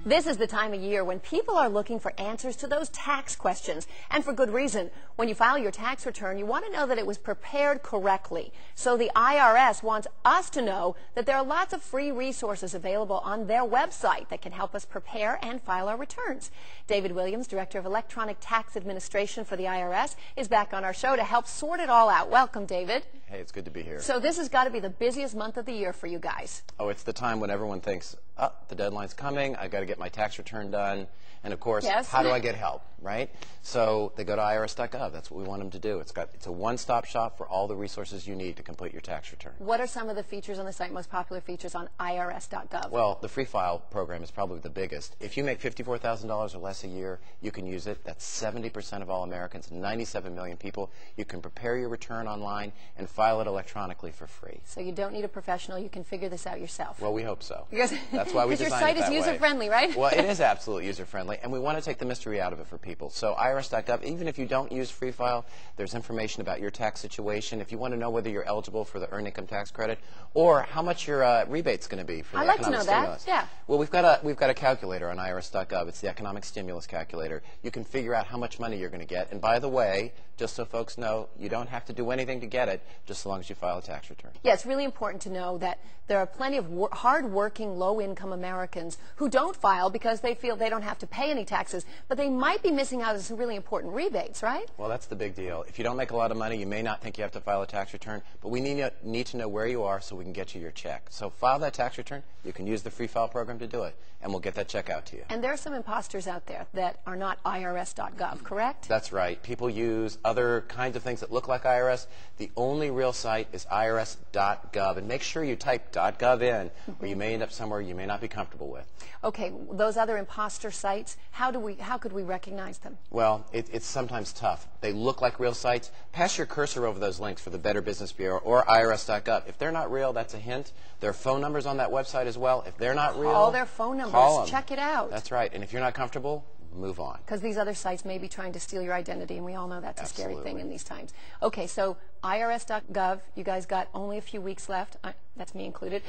This is the time of year when people are looking for answers to those tax questions, and for good reason. When you file your tax return, you want to know that it was prepared correctly. So the IRS wants us to know that there are lots of free resources available on their website that can help us prepare and file our returns. David Williams, Director of Electronic Tax Administration for the IRS, is back on our show to help sort it all out. Welcome, David. Hey, it's good to be here. So this has got to be the busiest month of the year for you guys. Oh, it's the time when everyone thinks, oh, the deadline's coming, I've got to get my tax return done. And of course, yes. How do I get help, right? So they go to IRS.gov. That's what we want them to do. It's a one-stop shop for all the resources you need to complete your tax return. What are some of the features on the site, most popular features on IRS.gov? Well, the free file program is probably the biggest. If you make $54,000 or less a year, you can use it. That's 70% of all Americans, 97 million people. You can prepare your return online and file it electronically for free. So you don't need a professional. You can figure this out yourself. Well, we hope so. Because that's why we your designed site it that is user-friendly, right? Well, it is absolutely user-friendly, and we want to take the mystery out of it for people. So IRS.gov, even if you don't use free file, there's information about your tax situation. If you want to know whether you're eligible for the earned income tax credit or how much your rebate's going to be for the I'd like economic to know stimulus. that. Yeah. Well, we've got a calculator on IRS.gov. It's the economic stimulus calculator. You can figure out how much money you're going to get. And by the way, just so folks know, you don't have to do anything to get it, just as long as you file a tax return. Yeah, it's really important to know that there are plenty of hard-working, low-income Americans who don't file because they feel they don't have to pay any taxes, but they might be missing out on some really important rebates, right? Well, that's the big deal. If you don't make a lot of money, you may not think you have to file a tax return, but we need to know where you are so we can get you your check. So file that tax return. You can use the free file program to do it, and we'll get that check out to you. And there are some imposters out there that are not IRS.gov, correct? That's right. People use other kinds of things that look like IRS. The only real site is IRS.gov, and make sure you type .gov in, or you may end up somewhere you may not be comfortable with. Okay, those other imposter sites, how could we recognize them? Well, it's sometimes tough. They look like real sites. Pass your cursor over those links for the Better Business Bureau or IRS.gov. If they're not real, that's a hint. There are phone numbers on that website as well. If they're not real, call their phone numbers. Call them. Check it out. That's right. And if you're not comfortable, move on. Because these other sites may be trying to steal your identity, and we all know that's Absolutely. a scary thing in these times. Okay, so IRS.gov, you guys got only a few weeks left. That's me included.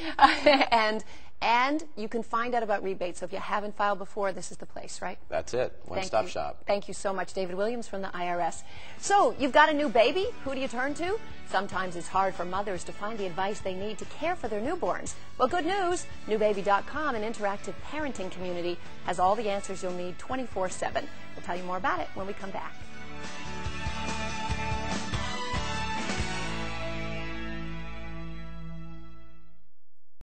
and you can find out about rebates. So if you haven't filed before, this is the place, right? That's it. One-stop shop. Thank you so much, David Williams from the IRS. So you've got a new baby. Who do you turn to? Sometimes it's hard for mothers to find the advice they need to care for their newborns. Well, good news. Newbaby.com, an interactive parenting community, has all the answers you'll need 24/7. We'll tell you more about it when we come back.